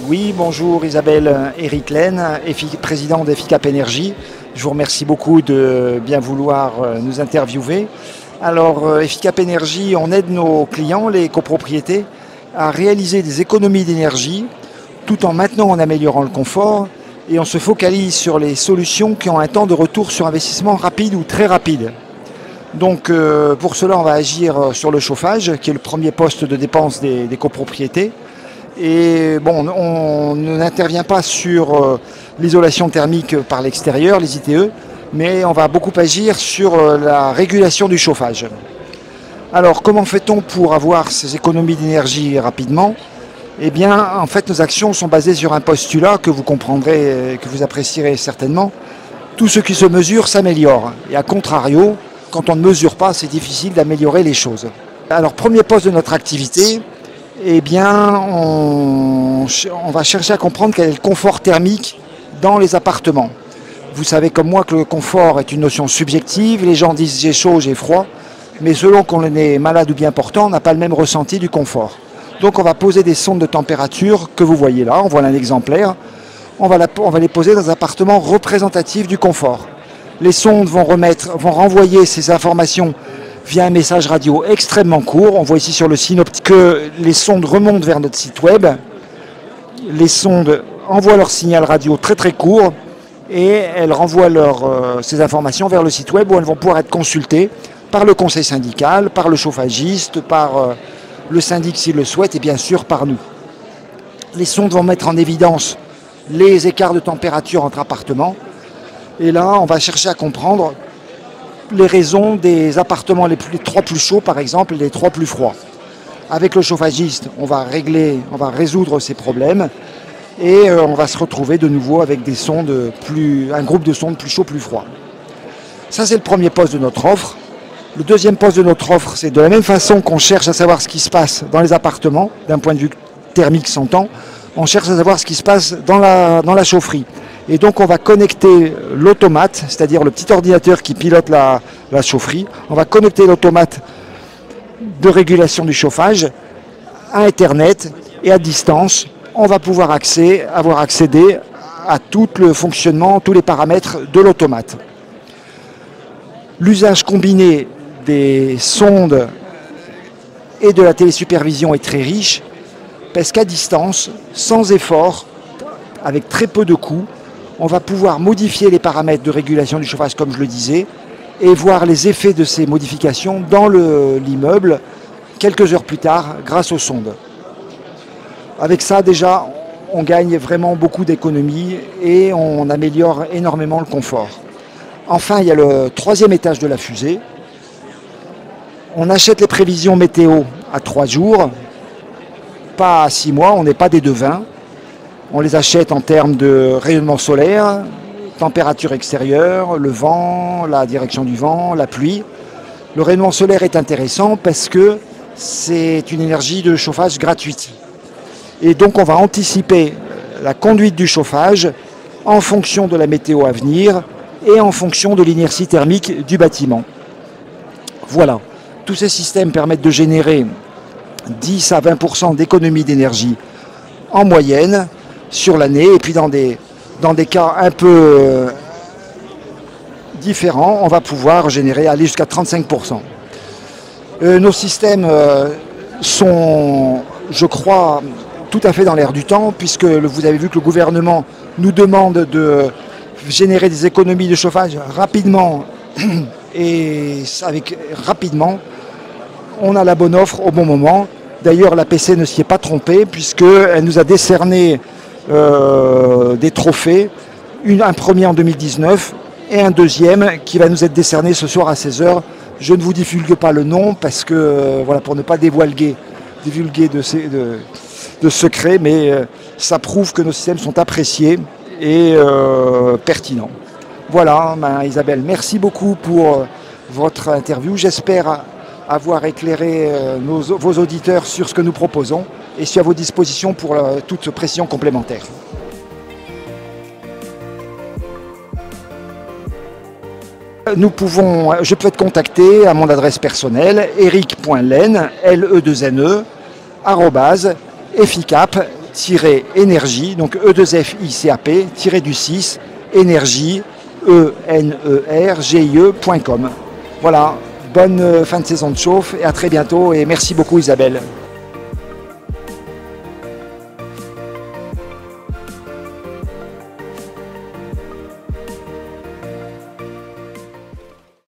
Oui, bonjour Isabelle, Eric Laine, président d'Efficap Énergie. Je vous remercie beaucoup de bien vouloir nous interviewer. Alors, Efficap Énergie, on aide nos clients, les copropriétés, à réaliser des économies d'énergie tout en maintenant en améliorant le confort, et on se focalise sur les solutions qui ont un temps de retour sur investissement rapide ou très rapide. Donc pour cela, on va agir sur le chauffage, qui est le premier poste de dépense des copropriétés. Et bon, on n'intervient pas sur l'isolation thermique par l'extérieur, les ITE, mais on va beaucoup agir sur la régulation du chauffage. Alors comment fait-on pour avoir ces économies d'énergie rapidement? Eh bien, en fait, nos actions sont basées sur un postulat que vous comprendrez, que vous apprécierez certainement. Tout ce qui se mesure s'améliore. Et à contrario, quand on ne mesure pas, c'est difficile d'améliorer les choses. Alors, premier poste de notre activité, eh bien, on va chercher à comprendre quel est le confort thermique dans les appartements. Vous savez comme moi que le confort est une notion subjective. Les gens disent j'ai chaud, j'ai froid. Mais selon qu'on est malade ou bien portant, on n'a pas le même ressenti du confort. Donc on va poser des sondes de température que vous voyez là, on voit un exemplaire. On va les poser dans un appartement représentatif du confort. Les sondes vont renvoyer ces informations via un message radio extrêmement court. On voit ici sur le synoptique que les sondes remontent vers notre site web. Les sondes envoient leur signal radio très très court et elles renvoient ces informations vers le site web où elles vont pouvoir être consultées par le conseil syndical, par le chauffagiste, par le syndic s'il le souhaite et bien sûr par nous. Les sondes vont mettre en évidence les écarts de température entre appartements et là on va chercher à comprendre les raisons des appartements les 3 plus chauds par exemple et les 3 plus froids. Avec le chauffagiste on va résoudre ces problèmes et on va se retrouver de nouveau avec un groupe de sondes plus chaud plus froid. Ça c'est le premier poste de notre offre. Le deuxième poste de notre offre, c'est de la même façon qu'on cherche à savoir ce qui se passe dans les appartements, d'un point de vue thermique s'entend, on cherche à savoir ce qui se passe dans la chaufferie. Et donc on va connecter l'automate, c'est-à-dire le petit ordinateur qui pilote la chaufferie, on va connecter l'automate de régulation du chauffage à Internet et à distance. On va pouvoir accéder à tout le fonctionnement, tous les paramètres de l'automate. L'usage combiné des sondes et de la télésupervision est très riche, parce qu'à distance, sans effort, avec très peu de coûts, on va pouvoir modifier les paramètres de régulation du chauffage, comme je le disais, et voir les effets de ces modifications dans l'immeuble quelques heures plus tard, grâce aux sondes. Avec ça, déjà, on gagne vraiment beaucoup d'économies et on améliore énormément le confort. Enfin, il y a le troisième étage de la fusée. On achète les prévisions météo à 3 jours, pas à 6 mois, on n'est pas des devins. On les achète en termes de rayonnement solaire, température extérieure, le vent, la direction du vent, la pluie. Le rayonnement solaire est intéressant parce que c'est une énergie de chauffage gratuite. Et donc on va anticiper la conduite du chauffage en fonction de la météo à venir et en fonction de l'inertie thermique du bâtiment. Voilà. Tous ces systèmes permettent de générer 10 à 20% d'économie d'énergie en moyenne sur l'année. Et puis dans des cas un peu différents, on va pouvoir aller jusqu'à 35%. Nos systèmes sont, je crois, tout à fait dans l'air du temps, puisque vous avez vu que le gouvernement nous demande de générer des économies de chauffage rapidement et rapidement. On a la bonne offre au bon moment. D'ailleurs, l'APC ne s'y est pas trompée puisqu'elle nous a décerné des trophées. Un premier en 2019 et un deuxième qui va nous être décerné ce soir à 16h. Je ne vous divulgue pas le nom parce que, voilà, pour ne pas divulguer de secrets, mais ça prouve que nos systèmes sont appréciés et pertinents. Voilà, Isabelle, merci beaucoup pour votre interview. J'espère avoir éclairé vos auditeurs sur ce que nous proposons et suis à vos dispositions pour toute précision complémentaire. Je peux être contacté à mon adresse personnelle eric.laine, LE2NE, @efficap, énergie, donc E2FICAP, du 6, énergie, ENERGIE.com. Voilà, bonne fin de saison de chauffe et à très bientôt et merci beaucoup Isabelle.